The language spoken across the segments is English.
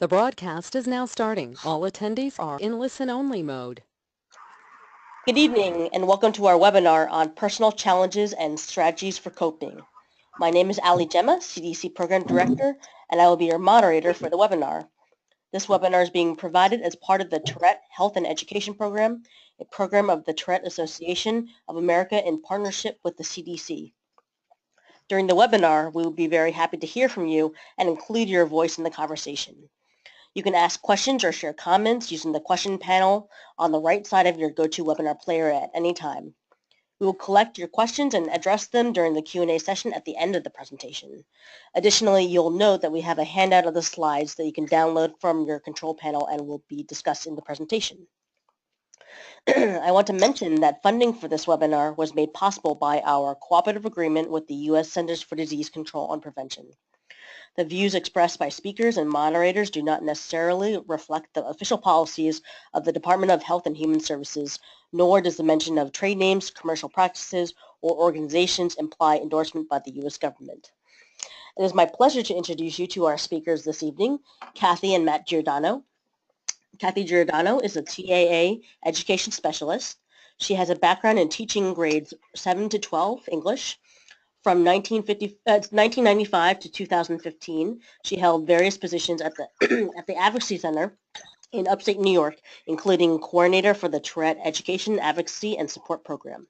The broadcast is now starting. All attendees are in listen-only mode. Good evening and welcome to our webinar on personal challenges and strategies for coping. My name is Ali Gemma, CDC Program Director, and I will be your moderator for the webinar. This webinar is being provided as part of the Tourette Health and Education Program, a program of the Tourette Association of America in partnership with the CDC. During the webinar, we will be very happy to hear from you and include your voice in the conversation. You can ask questions or share comments using the question panel on the right side of your GoToWebinar player at any time. We will collect your questions and address them during the Q&A session at the end of the presentation. Additionally, you'll note that we have a handout of the slides that you can download from your control panel and will be discussed in the presentation. I want to mention that funding for this webinar was made possible by our cooperative agreement with the U.S. Centers for Disease Control and Prevention. The views expressed by speakers and moderators do not necessarily reflect the official policies of the Department of Health and Human Services, nor does the mention of trade names, commercial practices, or organizations imply endorsement by the U.S. government. It is my pleasure to introduce you to our speakers this evening, Kathy and Matt Giordano. Kathy Giordano is a TAA education specialist. She has a background in teaching grades 7 to 12 English. From 1995 to 2015, she held various positions at the at the Advocacy Center in upstate New York, including coordinator for the Tourette Education, Advocacy, and Support Program.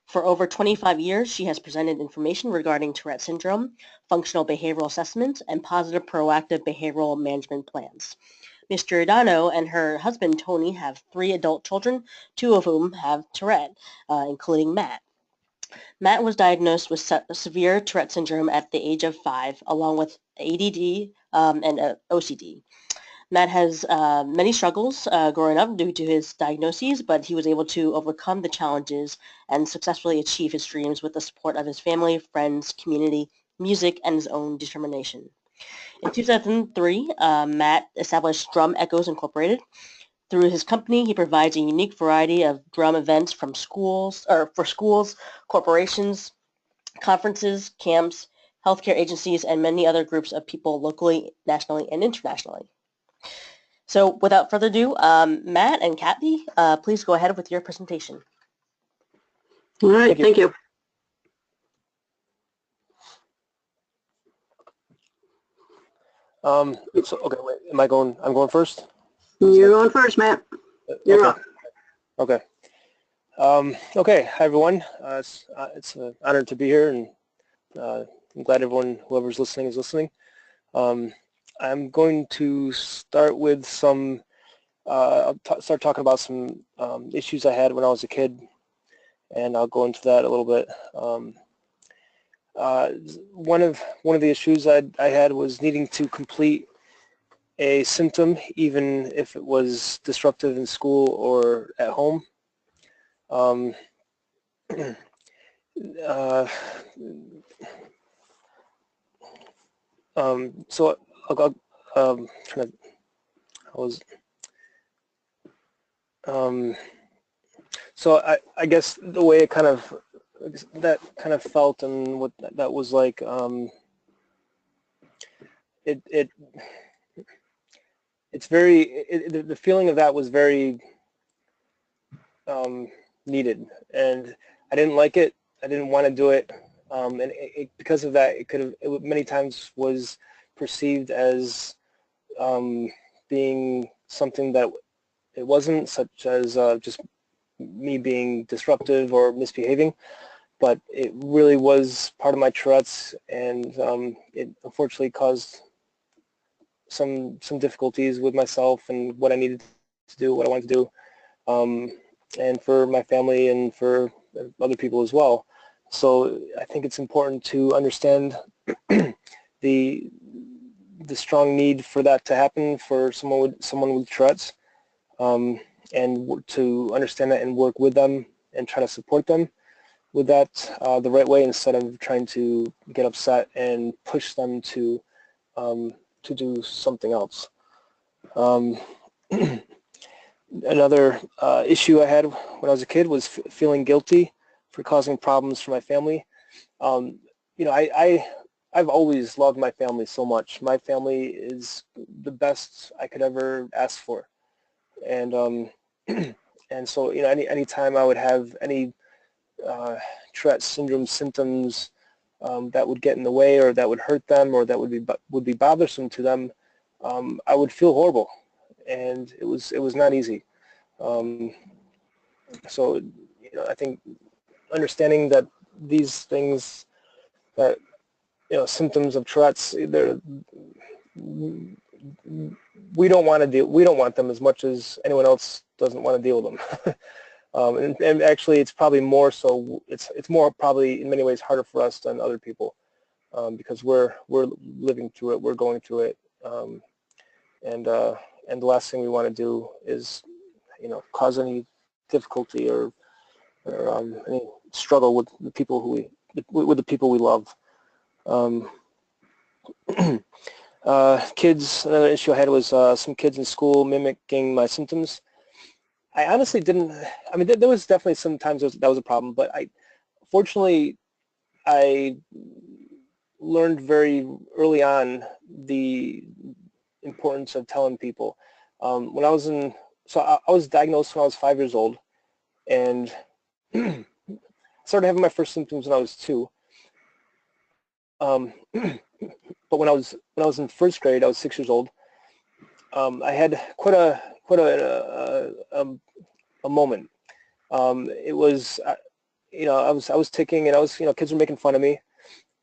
For over 25 years, she has presented information regarding Tourette syndrome, functional behavioral assessments, and positive proactive behavioral management plans. Ms. Giordano and her husband, Tony, have 3 adult children, 2 of whom have Tourette, including Matt. Matt was diagnosed with severe Tourette syndrome at the age of 5, along with ADD and OCD. Matt has many struggles growing up due to his diagnoses, but he was able to overcome the challenges and successfully achieve his dreams with the support of his family, friends, community, music, and his own determination. In 2003, Matt established Drum Echoes Incorporated. Through his company, he provides a unique variety of drum events for schools, corporations, conferences, camps, healthcare agencies, and many other groups of people locally, nationally, and internationally. So without further ado, Matt and Kathy, please go ahead with your presentation. All right, thank you. Okay, wait, I'm going first? You're going first, Matt. You're up. Okay. Okay, hi everyone. It's an honor to be here, and I'm glad whoever's listening is listening. I'm going to start with some, I'll start talking about some issues I had when I was a kid, and I'll go into that a little bit. One of the issues I had was needing to complete a symptom, even if it was disruptive in school or at home. So I guess the way it kind of felt and what that was like, the feeling of that was very needed, and I didn't like it. I didn't want to do it, and because of that, it many times was perceived as being something that it wasn't, such as just me being disruptive or misbehaving, but it really was part of my Tourette's, and it unfortunately caused some difficulties with myself and what I needed to do, what I wanted to do, and for my family and for other people as well. So I think it's important to understand the strong need for that to happen for someone with Tourette's, and to understand that and work with them and try to support them with that the right way, instead of trying to get upset and push them to do something else. Another issue I had when I was a kid was feeling guilty for causing problems for my family. You know, I I've always loved my family so much. My family is the best I could ever ask for, and and so any time I would have any Tourette syndrome symptoms that would get in the way, or that would hurt them, or that would be bothersome to them, I would feel horrible, and it was not easy. So I think understanding that these things, that symptoms of Tourette's, we don't want them as much as anyone else doesn't want to deal with them. And actually, it's probably more so. It's more probably in many ways harder for us than other people, because we're living through it, we're going through it, and the last thing we want to do is cause any difficulty or any struggle with the people with the people we love. Kids. Another issue I had was some kids in school mimicking my symptoms. I honestly didn't. I mean, there was definitely some times that was a problem, but fortunately, I learned very early on the importance of telling people. When I was I was diagnosed when I was 5 years old, and started having my first symptoms when I was 2. But when I was in first grade, I was 6 years old. I had quite a moment. It was, I was ticking, and kids were making fun of me,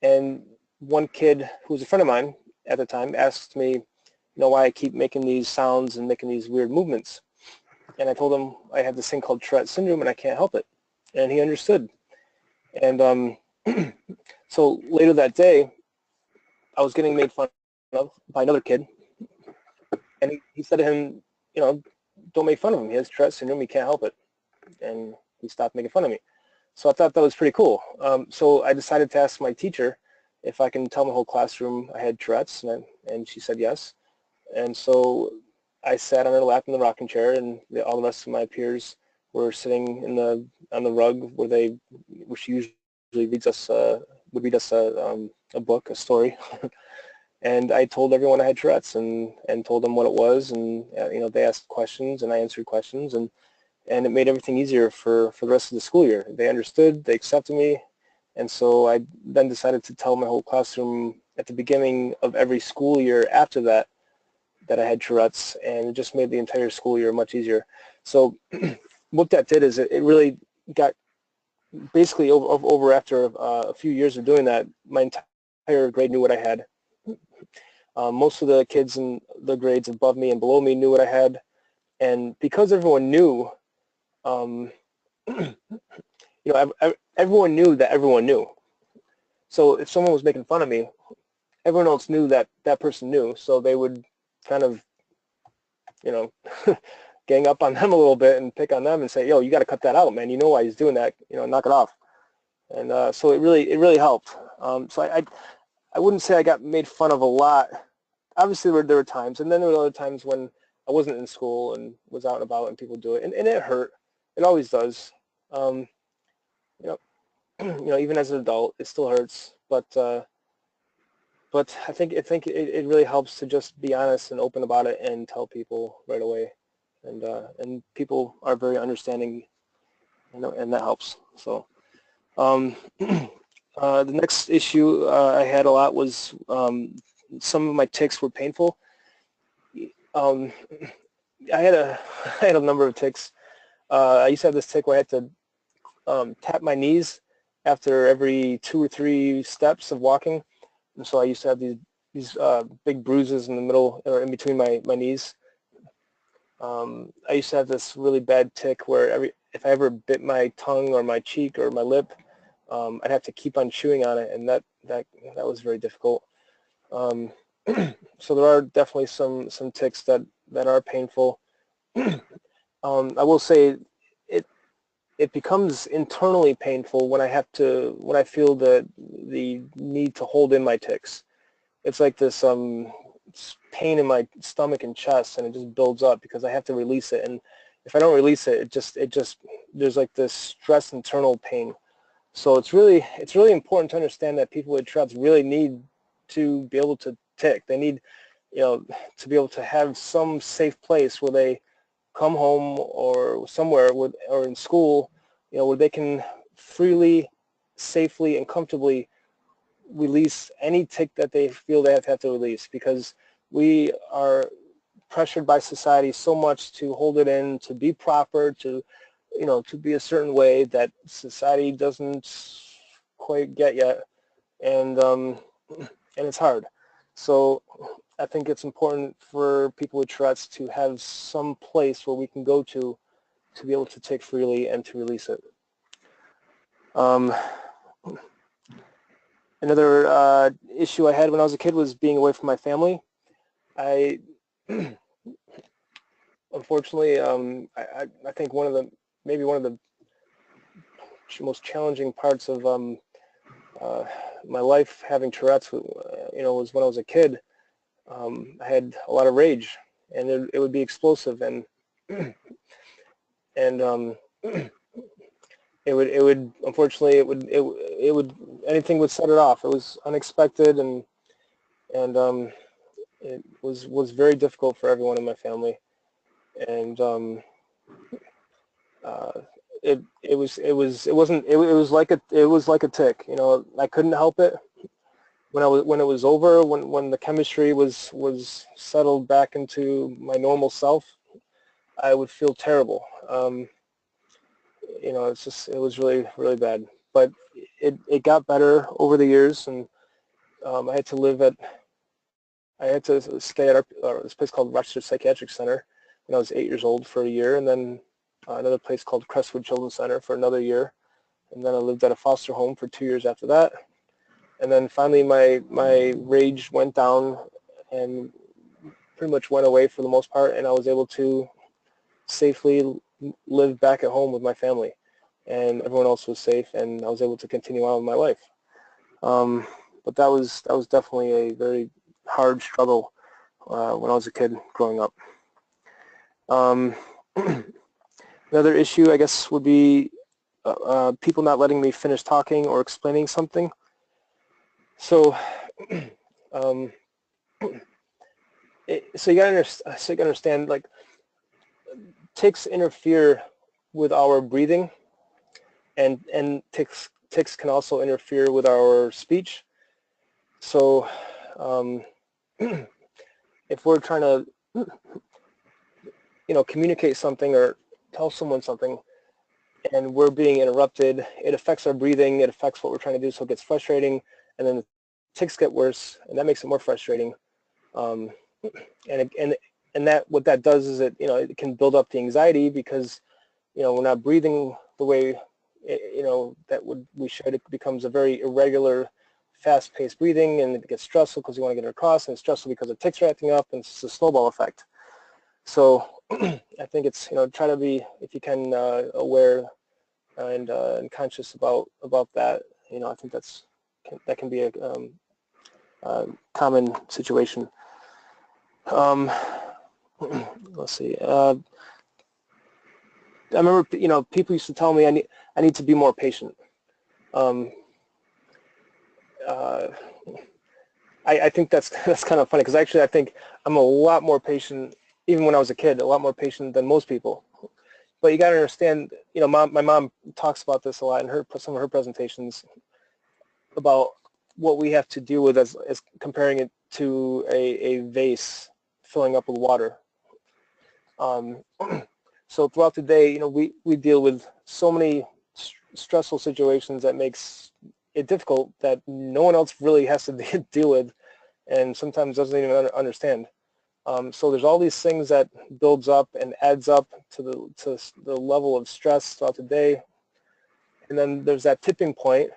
and one kid who was a friend of mine at the time asked me, why I keep making these sounds and making these weird movements, and I told him I have this thing called Tourette syndrome and I can't help it, and he understood. And so later that day, I was getting made fun of by another kid, and he said to him, don't make fun of him. He has Tourette syndrome. He can't help it. And he stopped making fun of me. So I thought that was pretty cool. So I decided to ask my teacher if I can tell my whole classroom I had Tourette's, and she said yes. And so I sat on her lap in the rocking chair, and all the rest of my peers were sitting on the rug where she usually reads us would read us a book, a story. And I told everyone I had Tourette's, and told them what it was, and they asked questions and I answered questions, and it made everything easier for the rest of the school year. They understood, they accepted me, and so I then decided to tell my whole classroom at the beginning of every school year after that I had Tourette's, and it just made the entire school year much easier. So what that did is it really got basically over after a few years of doing that, my entire grade knew what I had. Most of the kids in the grades above me and below me knew what I had, and because everyone knew, everyone knew that everyone knew. So if someone was making fun of me, everyone else knew that that person knew, so they would kind of, gang up on them a little bit and pick on them and say, yo, you got to cut that out, man. You know why he's doing that. Knock it off. And so it really helped. So I wouldn't say I got made fun of a lot. Obviously, there were times, and then there were other times when I wasn't in school and was out and about, and people do it, and it hurt. It always does. Even as an adult, it still hurts. But I think it really helps to just be honest and open about it and tell people right away, and people are very understanding, and that helps. So. The next issue I had a lot was some of my tics were painful. I had a number of tics. I used to have this tic where I had to tap my knees after every 2 or 3 steps of walking, and so I used to have these big bruises in the middle or in between my knees. I used to have this really bad tic where if I ever bit my tongue or my cheek or my lip, I'd have to keep on chewing on it, and that was very difficult. So there are definitely some tics that are painful. I will say it becomes internally painful when I feel the need to hold in my tics. It's like this pain in my stomach and chest, and it just builds up because I have to release it. And if I don't release it, it just there's like this stress internal pain. So it's really important to understand that people with Tourette's really need to be able to tick. They need, to be able to have some safe place where they come home or somewhere or in school, where they can freely, safely, and comfortably release any tick that they feel they have to release, because we are pressured by society so much to hold it in, to be proper, to to be a certain way that society doesn't quite get yet, and it's hard. So I think it's important for people with Tourette's to have some place where we can go to be able to tick freely and to release it. Another issue I had when I was a kid was being away from my family. I unfortunately, I think maybe one of the most challenging parts of my life having Tourette's, was when I was a kid. I had a lot of rage, and it would be explosive, and and it would unfortunately it would anything would set it off. It was unexpected, and it was very difficult for everyone in my family, and it was like a tick. I couldn't help it. When it was over, when the chemistry was settled back into my normal self, I would feel terrible. It was really, really bad. But it got better over the years, and I had to stay at this place called Rochester Psychiatric Center when I was 8 years old for a year, and then another place called Crestwood Children's Center for another year, and then I lived at a foster home for 2 years after that. And then finally my rage went down and pretty much went away for the most part, and I was able to safely live back at home with my family, and everyone else was safe, and I was able to continue on with my life. But that was definitely a very hard struggle when I was a kid growing up. Another issue, I guess, would be people not letting me finish talking or explaining something. So, so you gotta understand, like, ticks interfere with our breathing, and ticks can also interfere with our speech. So, if we're trying to, communicate something or tell someone something, and we're being interrupted, it affects our breathing, it affects what we're trying to do, so it gets frustrating, and then the ticks get worse, and that makes it more frustrating. And that what that does is it can build up the anxiety, because we're not breathing the way we should. It becomes a very irregular, fast-paced breathing, and it gets stressful because you want to get it across, and it's stressful because the ticks are acting up, and it's just a snowball effect. So I think it's try to be, if you can, aware and conscious about that. I think that can be a common situation. Let's see. I remember people used to tell me I need to be more patient. I think that's kind of funny, because actually I think I'm a lot more patient, even when I was a kid, a lot more patient than most people. But you got to understand, my mom talks about this a lot in some of her presentations, about what we have to deal with as comparing it to a vase filling up with water. So throughout the day, we deal with so many stressful situations that makes it difficult, that no one else really has to deal with, and sometimes doesn't even understand. So there's all these things that builds up and adds up to the level of stress throughout the day, and then there's that tipping point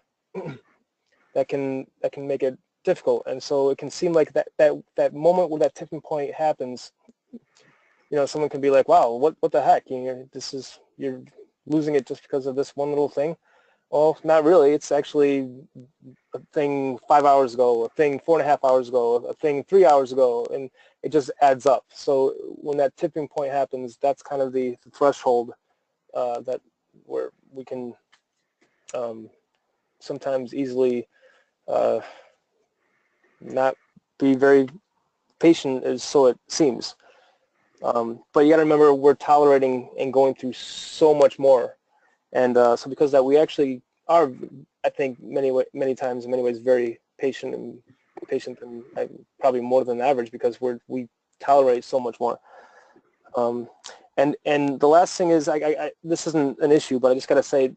that can make it difficult. And so it can seem like that moment when that tipping point happens, someone can be like, wow, what the heck, you're losing it just because of this one little thing. Well, not really. It's actually a thing 5 hours ago, a thing 4.5 hours ago, a thing 3 hours ago, and it just adds up. So when that tipping point happens, that's kind of the threshold that where we can sometimes easily not be very patient, as so it seems. But you got to remember, we're tolerating and going through so much more, and so because of that, we actually are, I think, many times, in many ways, very patient and probably more than average, because we tolerate so much more. And the last thing is, this isn't an issue, but I just got to say,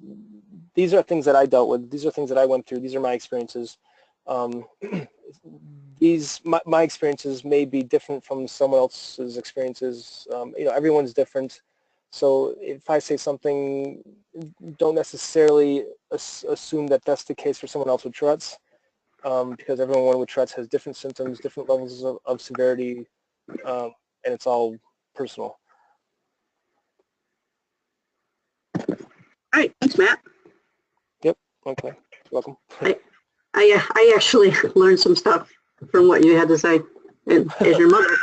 these are things that I dealt with. These are things that I went through. These are my experiences. My experiences may be different from someone else's experiences. Everyone's different. So if I say something, don't necessarily assume that that's the case for someone else with Tourette's, because everyone with Tourette's has different symptoms, different levels of severity, and it's all personal. All right, thanks, Matt. Yep. Okay. You're welcome. I actually learned some stuff from what you had to say as your mother.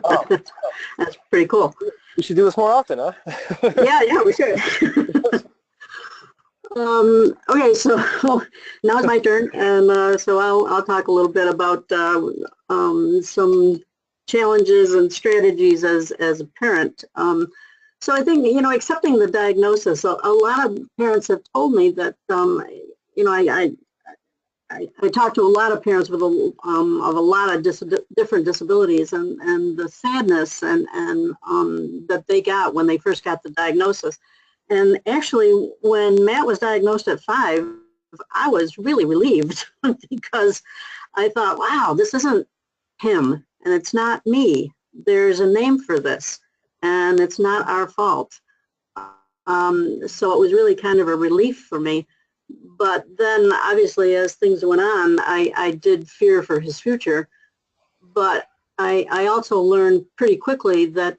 Oh. That's pretty cool. We should do this more often, huh? Yeah, we should. Okay, so now it's my turn, and so I'll talk a little bit about some challenges and strategies as a parent. So I think, accepting the diagnosis, a lot of parents have told me that, I talked to a lot of parents with of a lot of different disabilities, and the sadness and that they got when they first got the diagnosis. And actually, when Matt was diagnosed at 5, I was really relieved because I thought, wow, this isn't him and it's not me. There's a name for this, and it's not our fault. So it was really kind of a relief for me. But then, obviously, as things went on, I did fear for his future. But I also learned pretty quickly that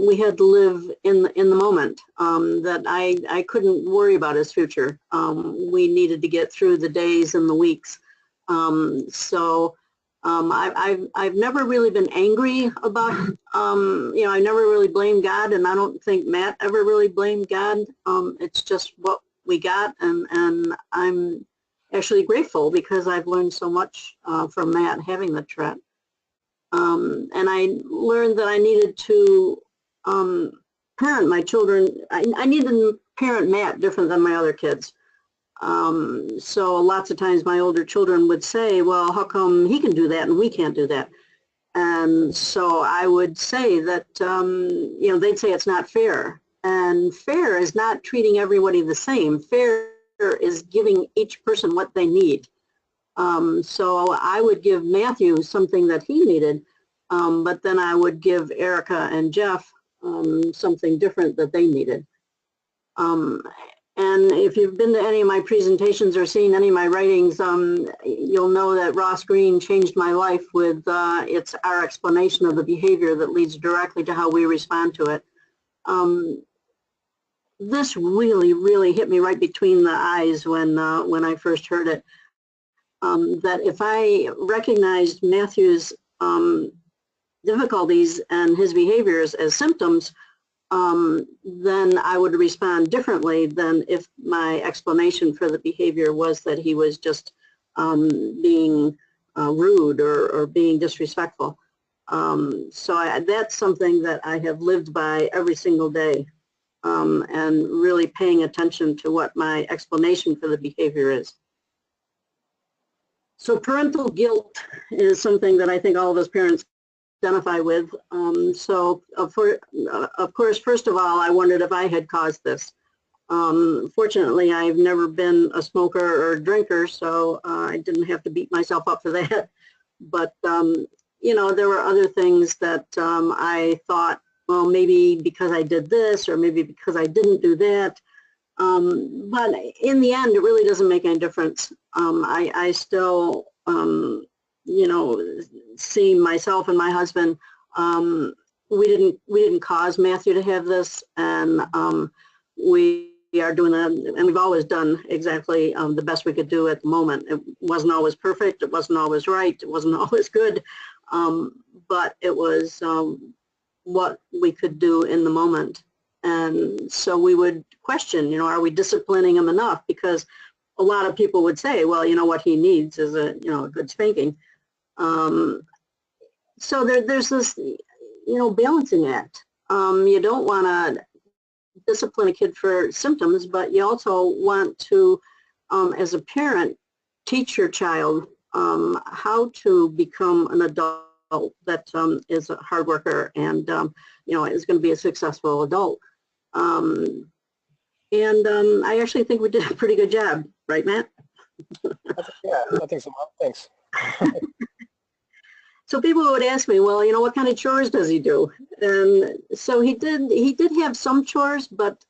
we had to live in the moment, that I couldn't worry about his future. We needed to get through the days and the weeks. I've never really been angry about, I never really blamed God, and I don't think Matt ever really blamed God. It's just what we got, and I'm actually grateful because I've learned so much from Matt having the Tourette. And I learned that I needed to parent my children. I needed to parent Matt different than my other kids. So lots of times my older children would say, well, how come he can do that and we can't do that? And so I would say that, they'd say it's not fair. And fair is not treating everybody the same. Fair is giving each person what they need. So I would give Matthew something that he needed, but then I would give Erica and Jeff something different that they needed. And if you've been to any of my presentations or seen any of my writings, you'll know that Ross Greene changed my life with it's our explanation of the behavior that leads directly to how we respond to it. This really, really hit me right between the eyes when I first heard it. That if I recognized Matthew's difficulties and his behaviors as symptoms, then I would respond differently than if my explanation for the behavior was that he was just being rude or being disrespectful. So that's something that I have lived by every single day, and really paying attention to what my explanation for the behavior is. So parental guilt is something that I think all of us parents identify with. So of course, first of all, I wondered if I had caused this. Fortunately, I've never been a smoker or a drinker, so I didn't have to beat myself up for that. But, there were other things that I thought, well, maybe because I did this or maybe because I didn't do that. But in the end, it really doesn't make any difference. I still, see myself and my husband. We didn't cause Matthew to have this, and we are doing that, and we've always done exactly the best we could do at the moment. It wasn't always perfect. It wasn't always right. It wasn't always good, but it was what we could do in the moment. And so we would question, are we disciplining him enough? Because a lot of people would say, well, what he needs is a good spanking. So there's this, balancing act. You don't want to discipline a kid for symptoms, but you also want to, as a parent, teach your child how to become an adult that is a hard worker and is going to be a successful adult. I actually think we did a pretty good job, right, Matt? Yeah, I think so. Thanks. So people would ask me, well, what kind of chores does he do? And so he did have some chores, but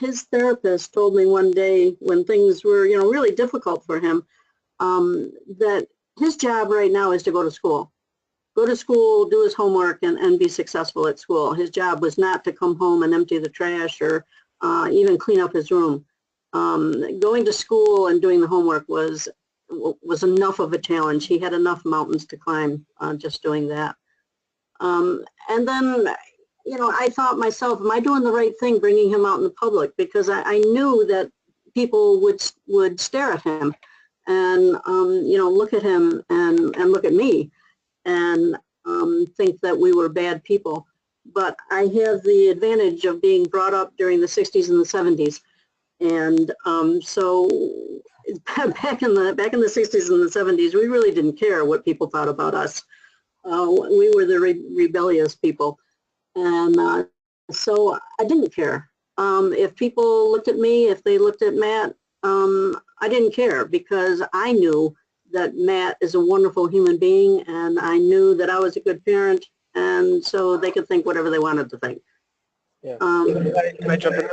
his therapist told me one day when things were, really difficult for him, that his job right now is to go to school. Go to school, do his homework, and be successful at school. His job was not to come home and empty the trash or even clean up his room. Going to school and doing the homework was enough of a challenge. He had enough mountains to climb just doing that. And then, I thought myself, am I doing the right thing bringing him out in the public? Because I knew that people would stare at him and, look at him and look at me and think that we were bad people. But I have the advantage of being brought up during the 60s and the 70s. And so back in the 60s and the 70s, we really didn't care what people thought about us. We were the rebellious people, and so I didn't care. If people looked at me, if they looked at Matt, I didn't care because I knew that Matt is a wonderful human being, and I knew that I was a good parent, and so they could think whatever they wanted to think. Yeah. Can I jump in?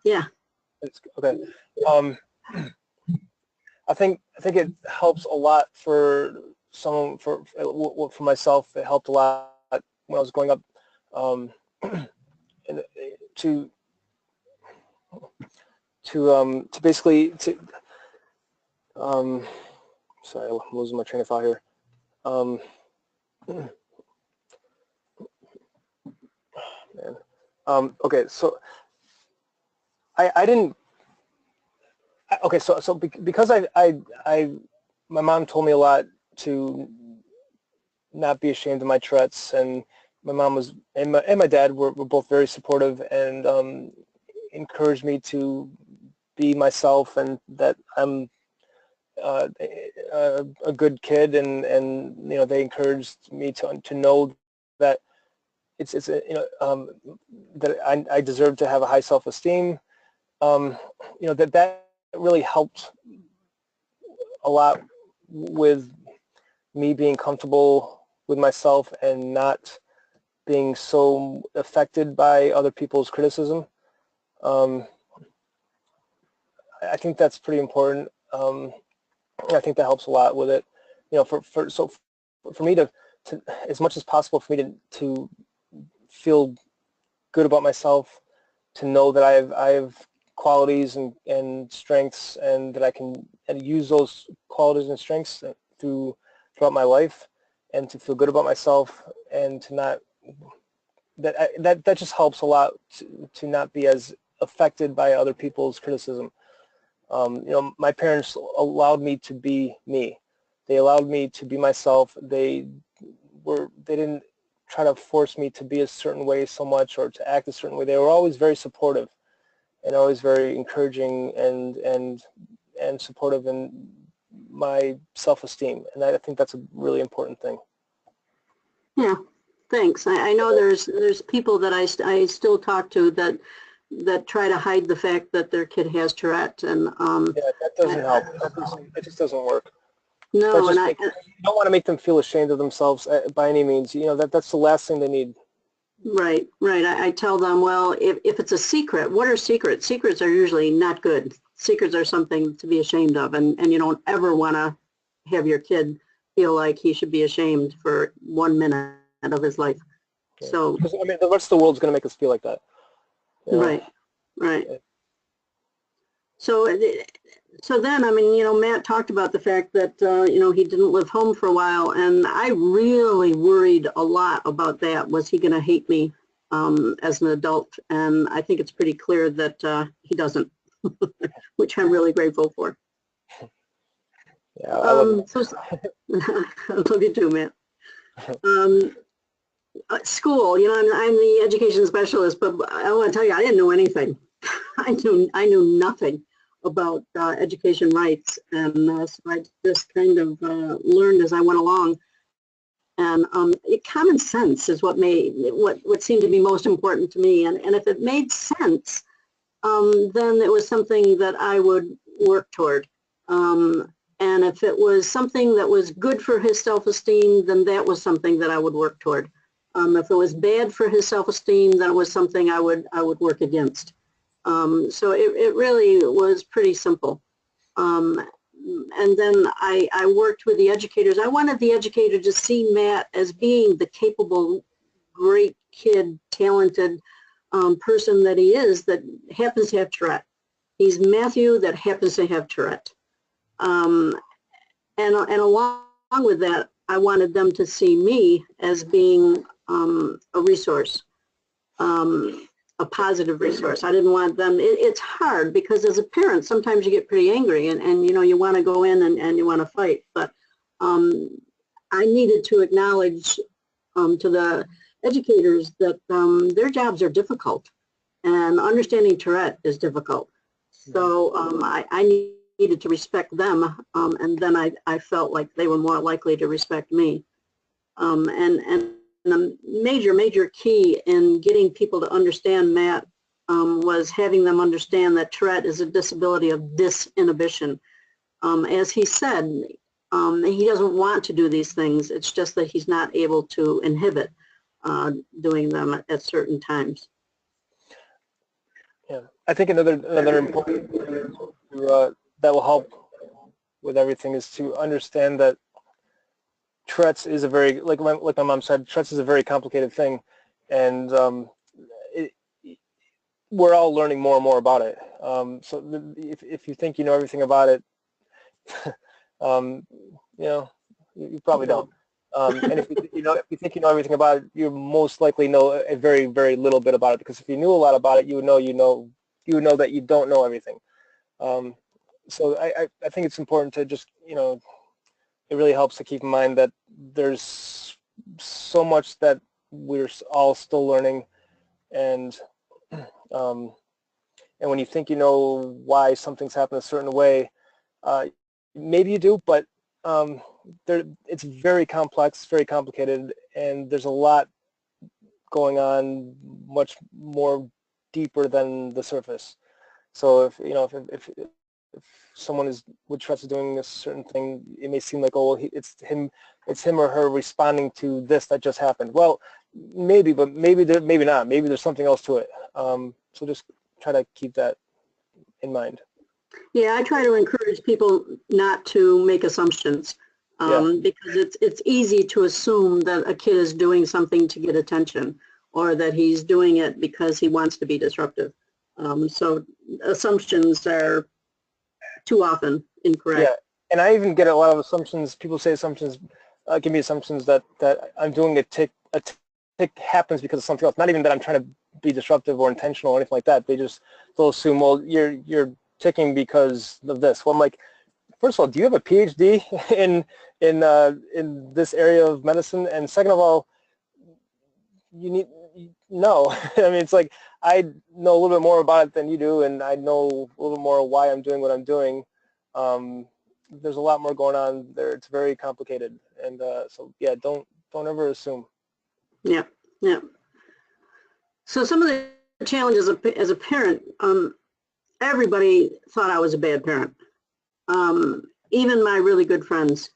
Yeah. Okay. I think it helps a lot for someone, for myself. It helped a lot when I was growing up, and to basically sorry, I'm losing my train of thought here. Man. Okay, so I didn't. Okay, so because my mom told me a lot to not be ashamed of my Tourette's, and my mom was and my dad were both very supportive and encouraged me to be myself and that I'm a good kid, and they encouraged me to know that it's that I deserve to have a high self-esteem. That really helped a lot with me being comfortable with myself and not being so affected by other people's criticism. I think that's pretty important. I think that helps a lot with it. For me to as much as possible for me to feel good about myself, to know that I have qualities and strengths, and that I can use those qualities and strengths throughout my life, and to feel good about myself, and to not that just helps a lot to not be as affected by other people's criticism. My parents allowed me to be me. They allowed me to be myself. They didn't try to force me to be a certain way so much or to act a certain way. They were always very supportive and always very encouraging and supportive in my self-esteem. And I think that's a really important thing. Yeah, thanks. I know there's people that I still talk to that try to hide the fact that their kid has Tourette, and yeah, that doesn't help. It just doesn't work. No, and you don't want to make them feel ashamed of themselves by any means. That's the last thing they need. Right. I tell them, well, if it's a secret, what are secrets? Secrets are usually not good. Secrets are something to be ashamed of, and you don't ever want to have your kid feel like he should be ashamed for 1 minute of his life. Yeah. So, because, the rest of the world's going to make us feel like that. Right. Yeah. So then, Matt talked about the fact that, he didn't live home for a while, and I really worried a lot about that. Was he going to hate me as an adult? And I think it's pretty clear that he doesn't, which I'm really grateful for. Yeah, I love So, I love you too, Matt. School, you know, I'm the education specialist, but I want to tell you, I didn't know anything. I knew nothing about education rights, and so I just kind of learned as I went along. And common sense is what seemed to be most important to me. And if it made sense, then it was something that I would work toward. And if it was something that was good for his self-esteem, then that was something that I would work toward. If it was bad for his self-esteem, then it was something I would work against. So it really was pretty simple. And then I worked with the educators. I wanted the educator to see Matt as being the capable, great kid, talented person that he is, that happens to have Tourette. He's Matthew that happens to have Tourette. And along with that, I wanted them to see me as being a resource, a positive resource. I didn't want them, it's hard because as a parent, sometimes you get pretty angry and you know, you want to go in and you want to fight. But I needed to acknowledge to the educators that their jobs are difficult and understanding Tourette is difficult. So I needed to respect them, and then I felt like they were more likely to respect me. And the major key in getting people to understand Matt was having them understand that Tourette is a disability of disinhibition. As he said, he doesn't want to do these things. It's just that he's not able to inhibit doing them at certain times. Yeah, I think another important thing that will help with everything is to understand that Tourette's is a very, like my mom said, Tourette's is a very complicated thing, and we're all learning more and more about it. So if you think you know everything about it, you know, you probably don't. And if you think you know everything about it, you most likely know a very, very little bit about it. Because if you knew a lot about it, you would know that you don't know everything. So I think it's important to just, you know, it really helps to keep in mind that there's so much that we're all still learning, and when you think you know why something's happened a certain way, maybe you do, but it's very complex, very complicated, and there's a lot going on, much more deeper than the surface. So if you know if someone is Tourette's is doing a certain thing, it may seem like, oh, well, it's him or her responding to this that just happened. Well, maybe, but maybe not. Maybe there's something else to it. So just try to keep that in mind. Yeah, I try to encourage people not to make assumptions because it's easy to assume that a kid is doing something to get attention or that he's doing it because he wants to be disruptive. So assumptions are too often incorrect. Yeah, and I even get a lot of assumptions. People say assumptions, give me assumptions that I'm doing a tick happens because of something else. Not even that I'm trying to be disruptive or intentional or anything like that. They'll assume, well, you're ticking because of this. Well, I'm like, first of all, do you have a PhD in this area of medicine? And second of all, no. I mean, it's like I know a little bit more about it than you do, and I know a little bit more why I'm doing what I'm doing. There's a lot more going on there. It's very complicated, and so yeah, don't ever assume. Yeah, yeah. So some of the challenges as a parent, everybody thought I was a bad parent. Even my really good friends,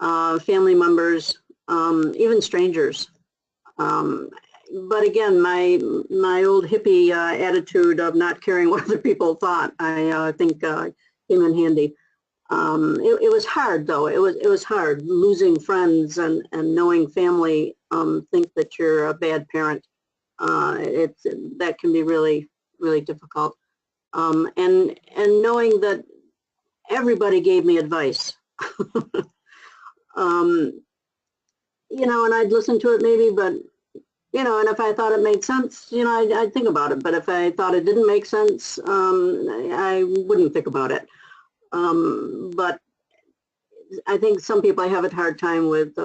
family members, even strangers. But again, my old hippie attitude of not caring what other people thought, I think came in handy. It was hard though. It was hard losing friends and knowing family think that you're a bad parent. That can be really, really difficult. And knowing that everybody gave me advice. You know, and I'd listen to it maybe, but you know, and if I thought it made sense, you know, I'd think about it. But if I thought it didn't make sense, I wouldn't think about it. But I think some people have a hard time with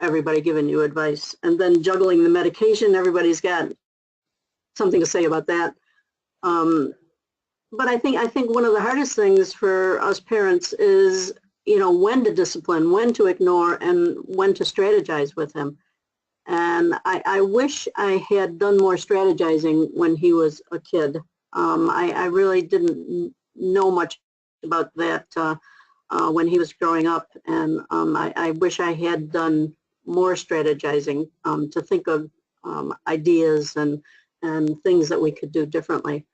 everybody giving you advice, and then juggling the medication. Everybody's got something to say about that. But I think one of the hardest things for us parents is, you know, when to discipline, when to ignore, and when to strategize with him. And I wish I had done more strategizing when he was a kid. I really didn't know much about that when he was growing up, and I wish I had done more strategizing to think of ideas and things that we could do differently.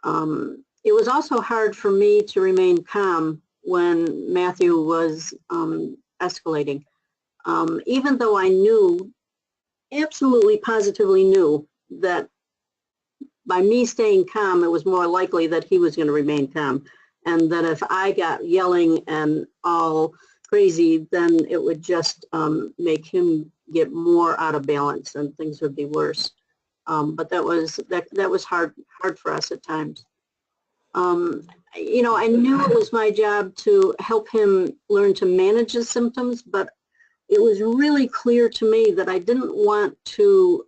It was also hard for me to remain calm when Matthew was escalating. Even though I knew, absolutely positively knew, that by me staying calm, it was more likely that he was going to remain calm. And that if I got yelling and all crazy, then it would just make him get more out of balance and things would be worse. But that was hard for us at times. You know, I knew it was my job to help him learn to manage his symptoms, but it was really clear to me that I didn't want to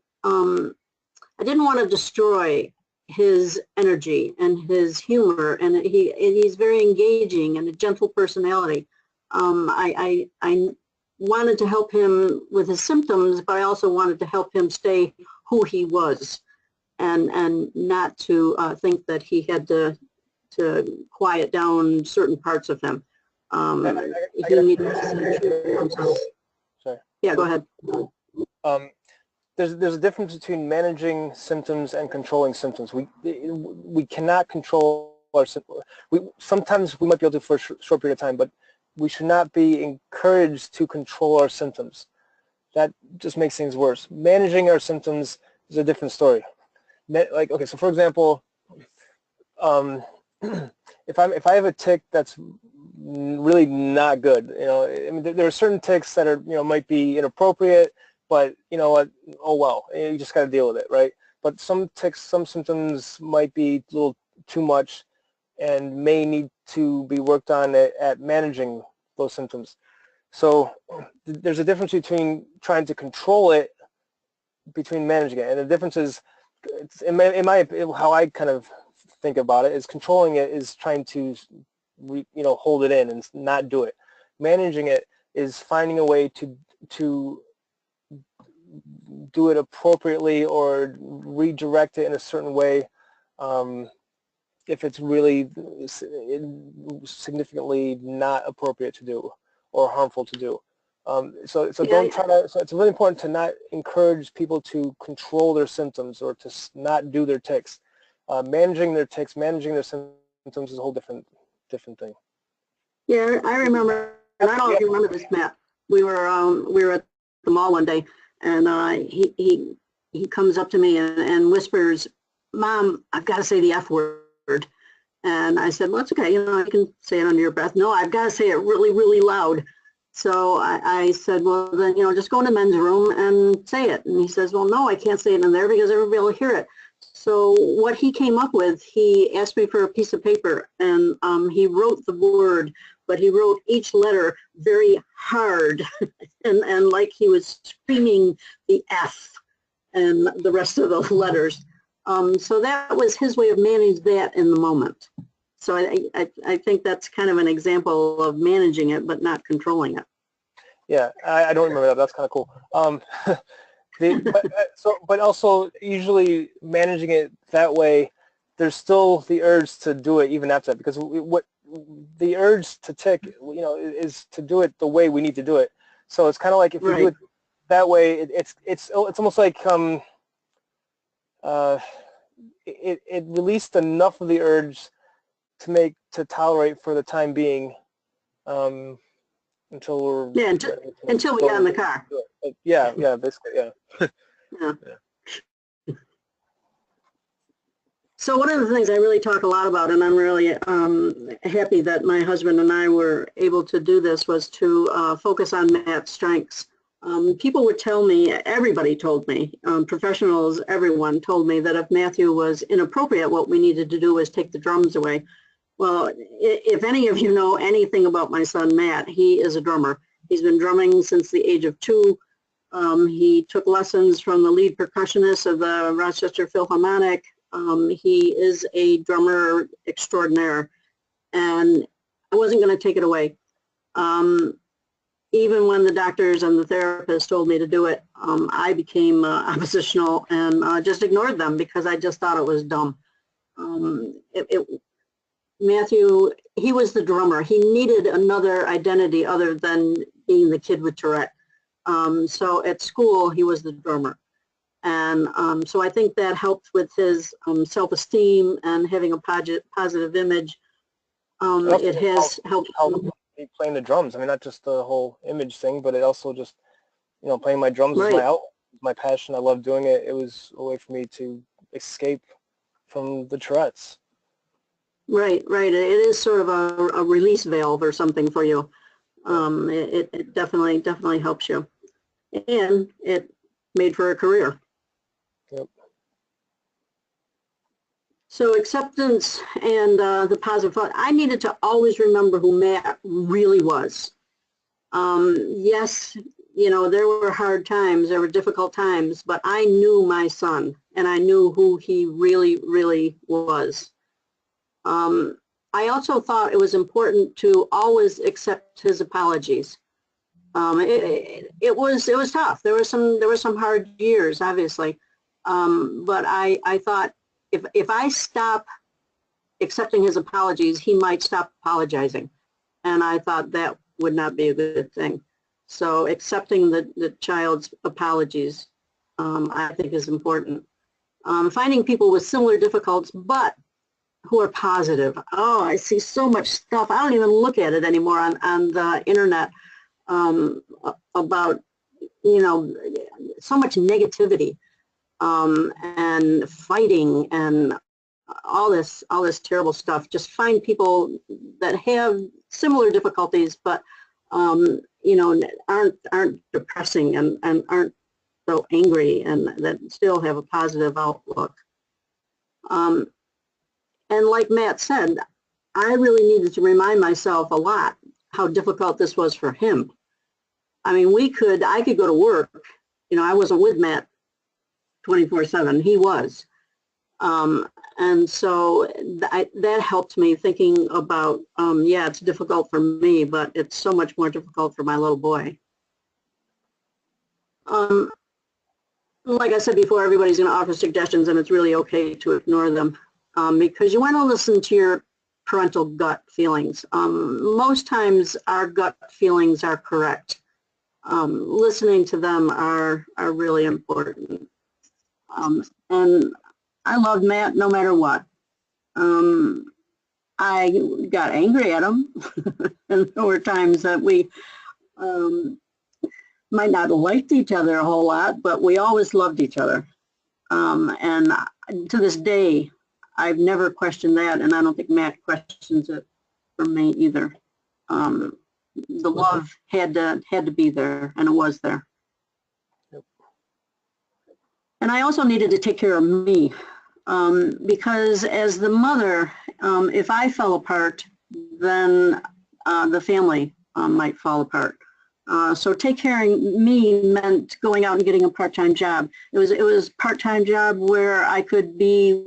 destroy his energy and his humor, and he's very engaging and a gentle personality. I wanted to help him with his symptoms, but I also wanted to help him stay who he was, and not to think that he had to quiet down certain parts of him. He needed to see himself. Sorry. Yeah, go ahead. There's a difference between managing symptoms and controlling symptoms. We cannot control our symptoms. Sometimes we might be able to for a short period of time, but we should not be encouraged to control our symptoms. That just makes things worse. Managing our symptoms is a different story. Like, okay, so for example, if I have a tic that's really not good, you know, I mean, there are certain tics that are, you know, might be inappropriate, but you know what, oh well, you just got to deal with it, right? But some tics, some symptoms might be a little too much and may need to be worked on at managing those symptoms. So there's a difference between trying to control it, between managing it, and the difference is, in my how I kind of think about it, is controlling it is trying to, you know, hold it in and not do it. Managing it is finding a way to do it appropriately or redirect it in a certain way if it's really significantly not appropriate to do or harmful to do. So don't try to, so it's really important to not encourage people to control their symptoms or to not do their tics. Managing their tics, managing their symptoms is a whole different thing. Yeah, I remember, and I don't know if you remember this, Matt. We were at the mall one day, and he comes up to me and whispers, "Mom, I've got to say the F word." And I said, "Well, it's okay. You know, you can say it under your breath." "No, I've got to say it really, really loud." So I said, "Well, then, you know, just go in the men's room and say it." And he says, "Well, no, I can't say it in there because everybody will hear it." So what he came up with, he asked me for a piece of paper, and he wrote the word, but he wrote each letter very hard and like he was screaming the F and the rest of the letters. So that was his way of managing that in the moment. So I think that's kind of an example of managing it, but not controlling it. Yeah, I don't remember that. That's kind of cool. But also usually managing it that way, there's still the urge to do it even after that, because what the urge to tic, you know, is to do it the way we need to do it. So it's kind of like if we do it that way, it's almost like it released enough of the urge to tolerate for the time being, until we're until we got in the car. Yeah, basically, yeah. Yeah. So one of the things I really talk a lot about, and I'm really happy that my husband and I were able to do this, was to focus on Matt's strengths. People would tell me, everybody told me, professionals, everyone told me that if Matthew was inappropriate, what we needed to do was take the drums away. Well, if any of you know anything about my son, Matt, he is a drummer. He's been drumming since the age of 2. He took lessons from the lead percussionist of the Rochester Philharmonic. He is a drummer extraordinaire, and I wasn't going to take it away. Even when the doctors and the therapists told me to do it, I became oppositional and just ignored them because I just thought it was dumb. Matthew, he was the drummer. He needed another identity other than being the kid with Tourette. So at school, he was the drummer. And so I think that helped with his self-esteem and having a positive image. It has helped me playing the drums. I mean, not just the whole image thing, but it also just, you know, playing my drums Right. is my outlet, my passion. I love doing it. It was a way for me to escape from the Tourette's. Right, right. It is sort of a release valve or something for you. It definitely helps you. And it made for a career. Yep. So acceptance and the positive thought. I needed to always remember who Matt really was. Yes, you know, there were hard times, there were difficult times, but I knew my son and I knew who he really, really was. I also thought it was important to always accept his apologies. It was tough. There were some hard years, obviously, but I thought if I stop accepting his apologies, he might stop apologizing, and I thought that would not be a good thing. So accepting the child's apologies, I think, is important. Finding people with similar difficulties, but who are positive. Oh, I see so much stuff. I don't even look at it anymore on the internet about, you know, so much negativity and fighting and all this terrible stuff. Just find people that have similar difficulties, but you know, aren't depressing and aren't so angry, and that still have a positive outlook. And like Matt said, I really needed to remind myself a lot how difficult this was for him. I mean, I could go to work. You know, I wasn't with Matt 24/7. He was. And so that helped me thinking about, yeah, it's difficult for me, but it's so much more difficult for my little boy. Like I said before, everybody's going to offer suggestions, and it's really okay to ignore them because you want to listen to your parental gut feelings. Most times our gut feelings are correct. Listening to them are really important. And I loved Matt no matter what. I got angry at him, and there were times that we might not have liked each other a whole lot, but we always loved each other. And to this day, I've never questioned that, and I don't think Matt questions it for me either. The love had to be there, and it was there. Yep. And I also needed to take care of me, because as the mother, if I fell apart, then the family might fall apart. So take care of me meant going out and getting a part-time job. It was a part-time job where I could be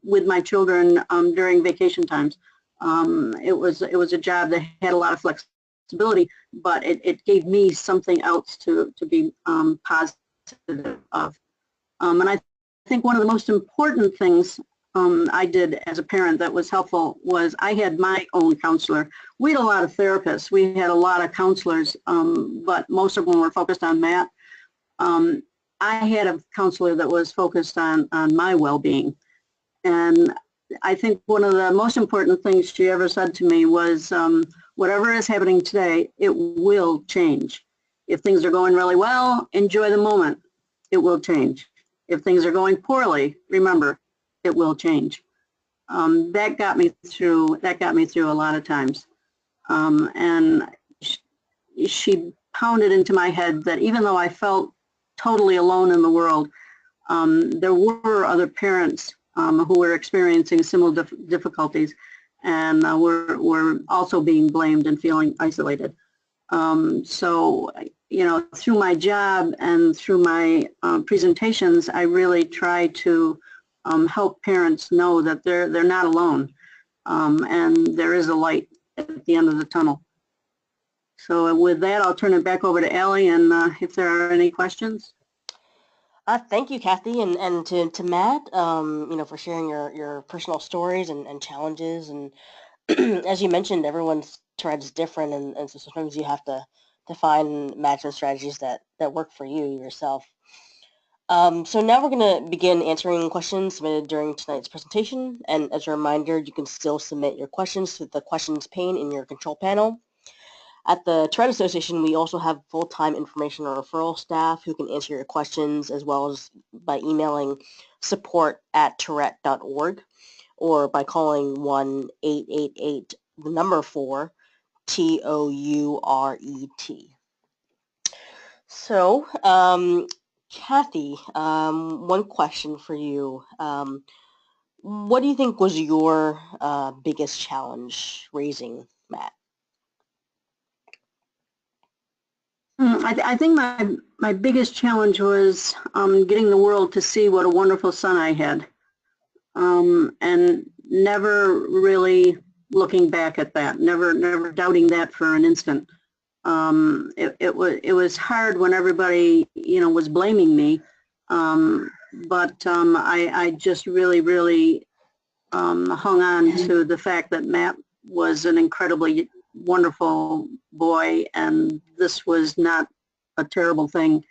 with my children during vacation times. It was a job that had a lot of flexibility, but it gave me something else to be positive of. And I think one of the most important things I did as a parent that was helpful was I had my own counselor. We had a lot of therapists. We had a lot of counselors, but most of them were focused on Matt. I had a counselor that was focused on my well-being. And I think one of the most important things she ever said to me was, whatever is happening today, it will change. If things are going really well, enjoy the moment. It will change. If things are going poorly, remember, it will change. That got me through a lot of times. And she pounded into my head that even though I felt totally alone in the world, there were other parents who were experiencing similar difficulties, and we're also being blamed and feeling isolated. So, through my job and through my presentations, I really try to help parents know that they're not alone, and there is a light at the end of the tunnel. So with that, I'll turn it back over to Allie, and if there are any questions. Thank you, Kathy, and to Matt, for sharing your personal stories and challenges. And as you mentioned, everyone's Tourette's is different, and so sometimes you have to find management strategies that work for you yourself. So now we're going to begin answering questions submitted during tonight's presentation. And as a reminder, you can still submit your questions to the questions pane in your control panel. At the Tourette Association, we also have full-time information or referral staff who can answer your questions, as well as by emailing support@tourette.org or by calling 1-888 the number 4 TOURET. So, Kathy, one question for you. What do you think was your biggest challenge raising Matt? I think my biggest challenge was getting the world to see what a wonderful son I had, and never really looking back at that, never doubting that for an instant. It was hard when everybody was blaming me, but I just really hung on to the fact that Matt was an incredibly wonderful boy, and this was not a terrible thing.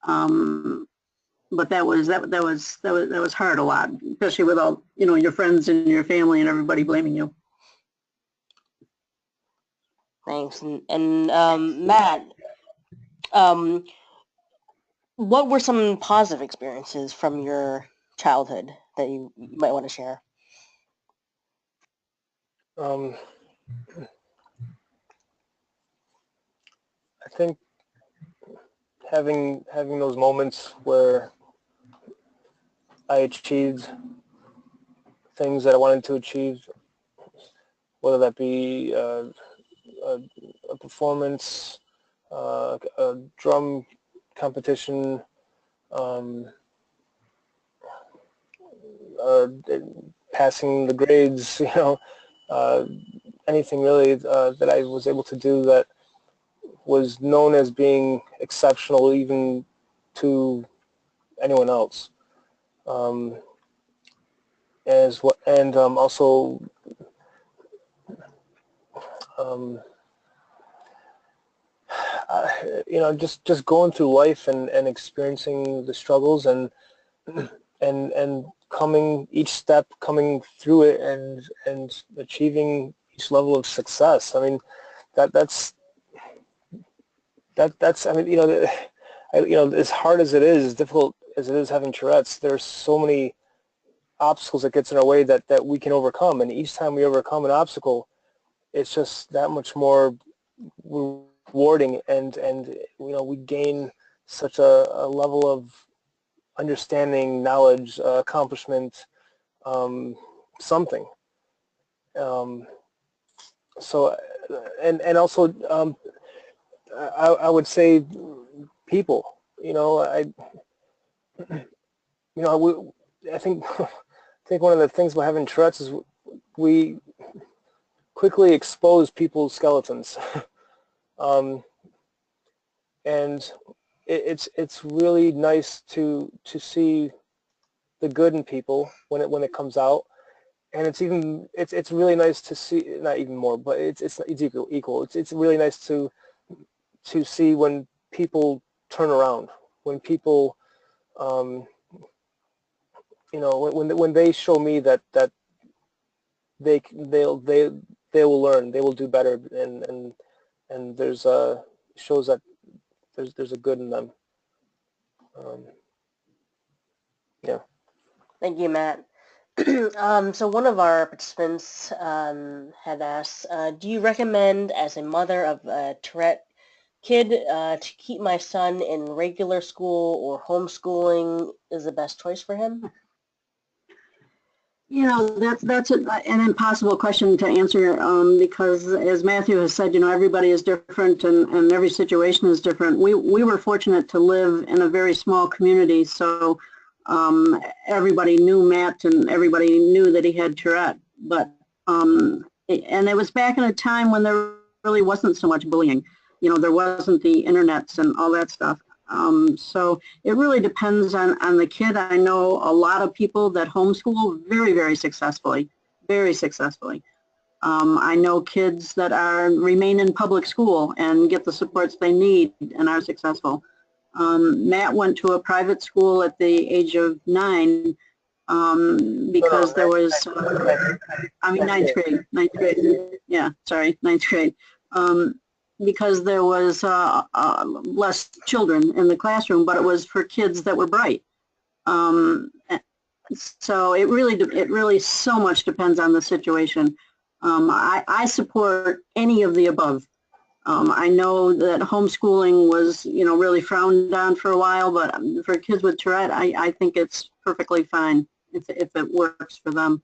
But that was hard a lot, especially with all your friends and your family and everybody blaming you. Thanks. And Matt, what were some positive experiences from your childhood that you might want to share? I think having those moments where I achieved things that I wanted to achieve, whether that be a performance, a drum competition, passing the grades, anything really that I was able to do that was known as being exceptional even to anyone else. Also just going through life and experiencing the struggles and coming through it and achieving each level of success. I mean, that's I mean, as hard as it is, as difficult as it is having Tourette's, there's so many obstacles that gets in our way that we can overcome, and each time we overcome an obstacle, it's just that much more rewarding, and we gain such a level of understanding, knowledge, accomplishment, something. So, and also, I would say people. I think one of the things about having Tourette's is we quickly expose people's skeletons, and it's really nice to see the good in people when it comes out, and it's really nice to see, not even more, but it's equal. It's really nice to see when people turn around, when people when they show me that they will learn, they will do better, and there's shows that there's a good in them. Yeah. Thank you, Matt. So one of our participants had asked, do you recommend, as a mother of a Tourette kid, to keep my son in regular school, or homeschooling is the best choice for him? That's an impossible question to answer because, as Matthew has said, everybody is different and every situation is different. We were fortunate to live in a very small community, so everybody knew Matt and everybody knew that he had Tourette. But and it was back in a time when there really wasn't so much bullying. There wasn't the internets and all that stuff. So it really depends on the kid. I know a lot of people that homeschool very, very successfully, very successfully. I know kids that remain in public school and get the supports they need and are successful. Matt went to a private school at the age of 9 because there was, ninth grade. Yeah, sorry, ninth grade. Because there was less children in the classroom, but it was for kids that were bright. So it really so much depends on the situation. I support any of the above. I know that homeschooling was, really frowned on for a while, but for kids with Tourette, I think it's perfectly fine if it works for them.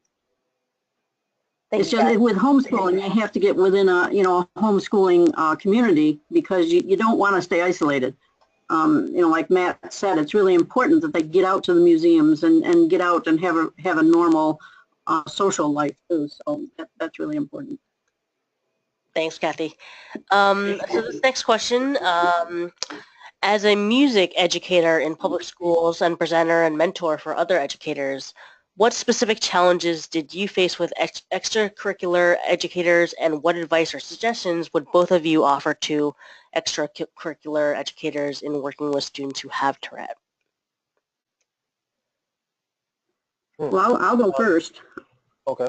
It's just with homeschooling, you have to get within a homeschooling community because you don't want to stay isolated. Like Matt said, it's really important that they get out to the museums and get out and have a normal social life too. So that's really important. Thanks, Kathy. So this next question, as a music educator in public schools and presenter and mentor for other educators, what specific challenges did you face with extracurricular educators, and what advice or suggestions would both of you offer to extracurricular educators in working with students who have Tourette? Well, I'll go first. Okay.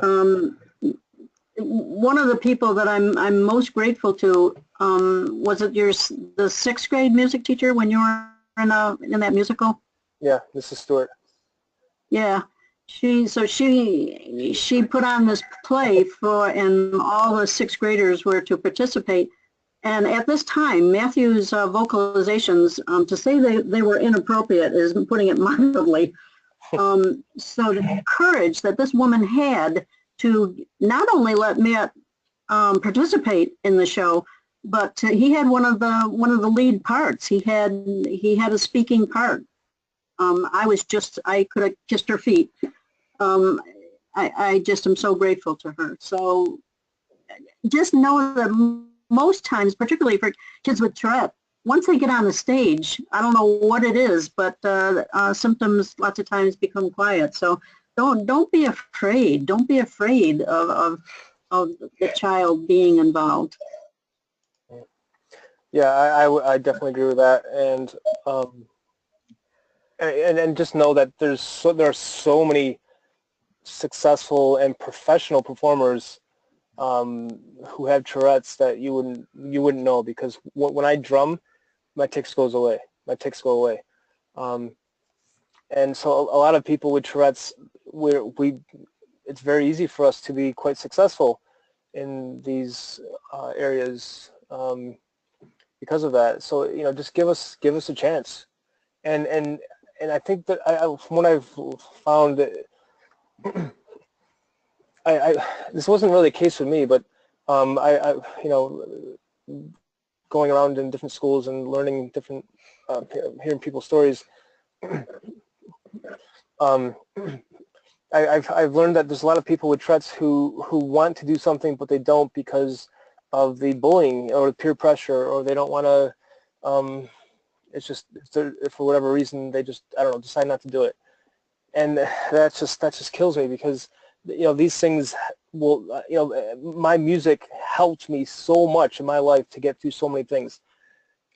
One of the people that I'm most grateful to was it the 6th grade music teacher when you were in that musical? Yeah, Mrs. Stewart. Yeah. She put on this play and all the 6th graders were to participate. And at this time, Matthew's vocalizations, to say they were inappropriate is putting it mildly. So the courage that this woman had to not only let Matt participate in the show, but he had one of the lead parts. He had a speaking part. I could have kissed her feet. I just am so grateful to her. So just know that most times, particularly for kids with Tourette, once they get on the stage, I don't know what it is, but symptoms lots of times become quiet. So don't be afraid. Don't be afraid of the child being involved. Yeah, I definitely agree with that, and just know that there are so many successful and professional performers who have Tourette's that you wouldn't know, because when I drum, my tics go away. And so a lot of people with Tourette's, it's very easy for us to be quite successful in these areas because of that. So just give us a chance, and I think that from what I've found, that this wasn't really the case with me, but going around in different schools and learning different, hearing people's stories, I've learned that there's a lot of people with Tourette's who want to do something, but they don't because of the bullying or peer pressure, or they don't want to. It's just for whatever reason they just, I don't know, decide not to do it, and that just kills me, because these things will, my music helped me so much in my life to get through so many things.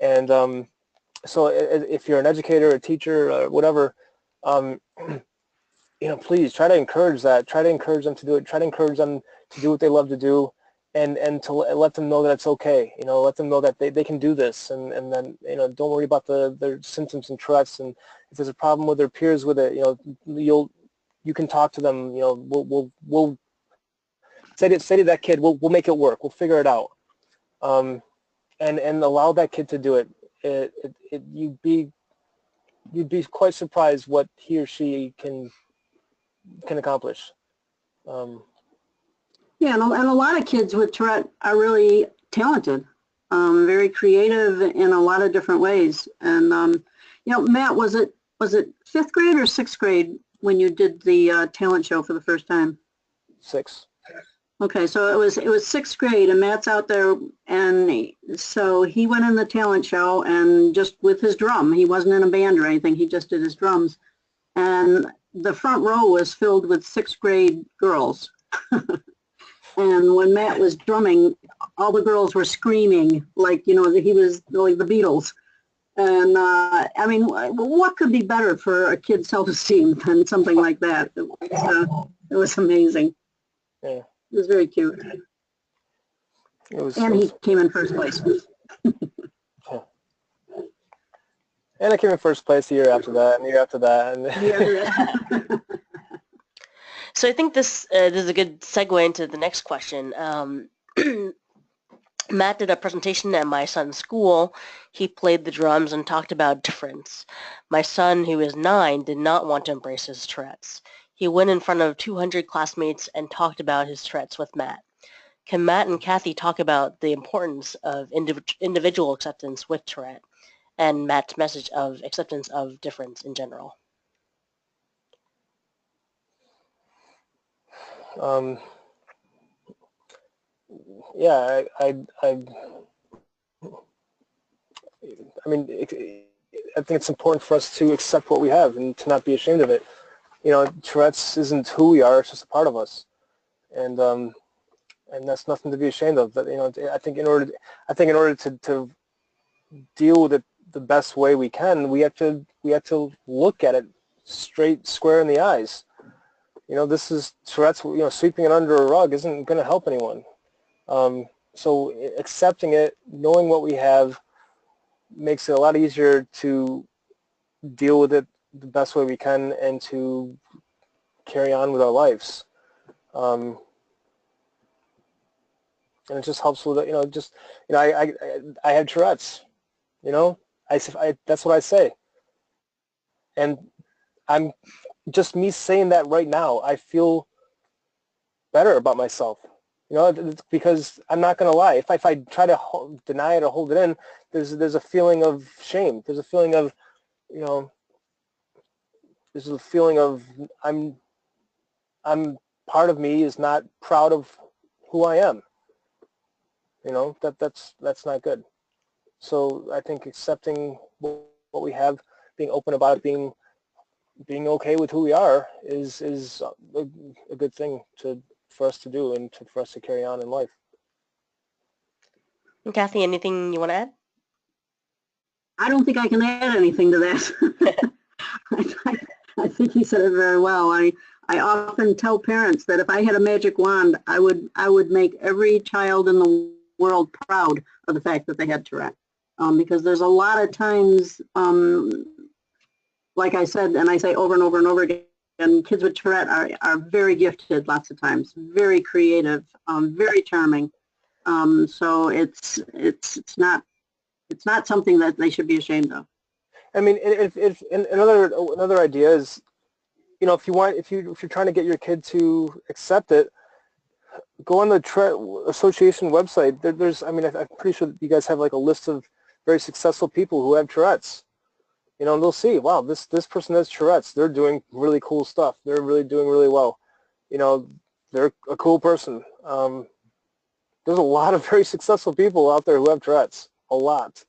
And so if you're an educator, a teacher, or whatever, please try to encourage that. Try to encourage them to do it. Try to encourage them to do what they love to do, and to let them know that it's okay. Let them know that they can do this, and then don't worry about their symptoms and Tourette's. And if there's a problem with their peers with it, you can talk to them. We'll say to that kid, we'll make it work. We'll figure it out, and allow that kid to do it. You'd be quite surprised what he or she can accomplish. Yeah, and a lot of kids with Tourette are really talented, very creative in a lot of different ways. And Matt, was it fifth grade or sixth grade when you did the talent show for the first time? 6. Okay, so it was sixth grade, and Matt's out there, and so he went in the talent show, and just with his drum, he wasn't in a band or anything. He just did his drums, and the front row was filled with sixth grade girls. And when Matt was drumming, all the girls were screaming like, he was like the Beatles. And I mean, what could be better for a kid's self-esteem than something like that? It was amazing. Yeah. It was very cute. And he came in first place. And I came in first place the year after that, and the year after that. And So I think this is a good segue into the next question. Matt did a presentation at my son's school. He played the drums and talked about difference. My son, who is 9, did not want to embrace his Tourette's. He went in front of 200 classmates and talked about his Tourette's with Matt. Can Matt and Kathy talk about the importance of individual acceptance with Tourette and Matt's message of acceptance of difference in general? Yeah, I mean, I think it's important for us to accept what we have and to not be ashamed of it. Tourette's isn't who we are; it's just a part of us, and that's nothing to be ashamed of. But I think in order to deal with it the best way we can, we have to look at it square in the eyes. This is Tourette's. Sweeping it under a rug isn't going to help anyone. So accepting it, knowing what we have, makes it a lot easier to deal with it the best way we can and to carry on with our lives. And it just helps with it. I have Tourette's. That's what I say. And I'm just me saying that right now. I feel better about myself. Because I'm not going to lie. If I try to deny it or hold it in, there's a feeling of shame. There's a feeling of, there's a feeling of I'm part of me is not proud of who I am. That's not good. So I think accepting what we have, being open about it, being okay with who we are is a good thing for us to do and for us to carry on in life. And Kathy, anything you want to add? I don't think I can add anything to that. I think he said it very well. I often tell parents that if I had a magic wand, I would make every child in the world proud of the fact that they had Tourette. Because there's a lot of times, like I said, and I say over and over and over again, kids with Tourette are very gifted lots of times, very creative, very charming. So it's not something that they should be ashamed of. I mean, if another idea is, if you're trying to get your kid to accept it, go on the Tourette Association website. I'm pretty sure that you guys have like a list of very successful people who have Tourette's. And they'll see, wow, this person has Tourette's. They're doing really cool stuff. They're really doing really well. They're a cool person. There's a lot of very successful people out there who have Tourette's. A lot.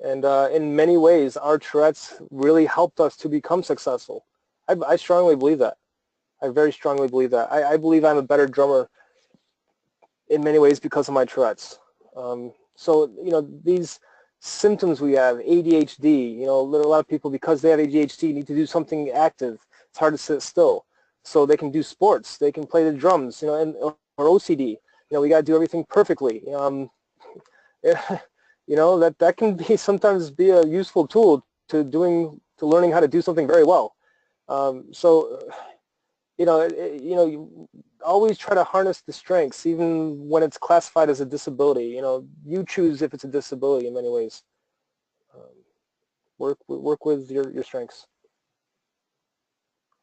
And in many ways, our Tourette's really helped us to become successful. I strongly believe that. I very strongly believe that. I believe I'm a better drummer in many ways because of my Tourette's. So, these symptoms we have, ADHD, a lot of people, because they have ADHD, need to do something active. It's hard to sit still. So they can do sports. They can play the drums, or OCD. We got to do everything perfectly. That can sometimes be a useful tool to learning how to do something very well. You always try to harness the strengths, even when it's classified as a disability. You choose if it's a disability in many ways. Work with your strengths.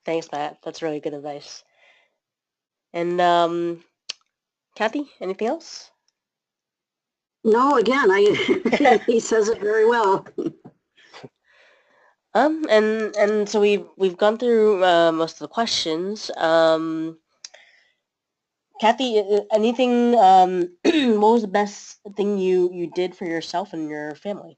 Thanks, Matt. That's really good advice. And Kathy, anything else? No, again, he says it very well. And so we've gone through most of the questions. Kathy, anything? What was the best thing you did for yourself and your family?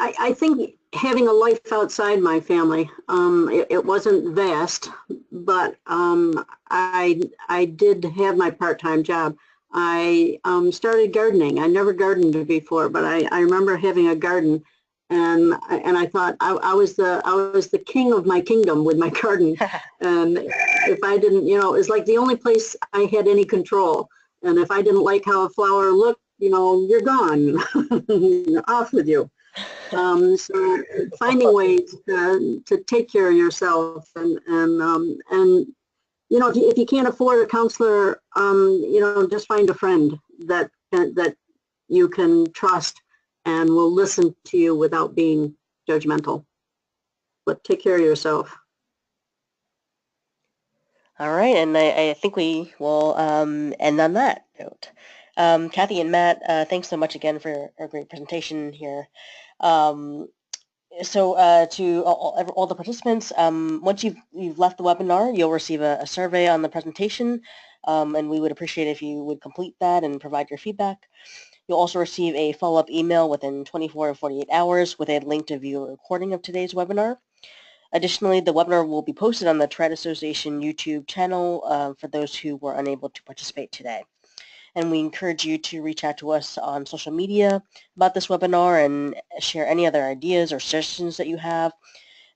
I think having a life outside my family, it wasn't vast, but I did have my part-time job. I started gardening. I never gardened before, but I remember having a garden, and I thought I was the king of my kingdom with my garden. And if I didn't, it was like the only place I had any control. And if I didn't like how a flower looked, you're gone, off with you. So finding ways to take care of yourself and if you can't afford a counselor, just find a friend that you can trust and will listen to you without being judgmental. But take care of yourself. All right, and I think we will end on that note. Kathy and Matt, thanks so much again for a great presentation here. So to all the participants, once you've left the webinar, you'll receive a survey on the presentation, and we would appreciate if you would complete that and provide your feedback. You'll also receive a follow-up email within 24 to 48 hours with a link to view a recording of today's webinar. Additionally, the webinar will be posted on the Trad Association YouTube channel for those who were unable to participate today. And we encourage you to reach out to us on social media about this webinar and share any other ideas or suggestions that you have.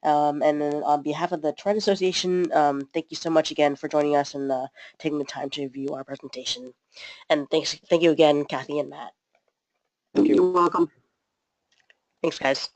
And then on behalf of the Trad Association, thank you so much again for joining us and taking the time to view our presentation. And thank you again, Kathy and Matt. Thank you. You're welcome. Thanks, guys.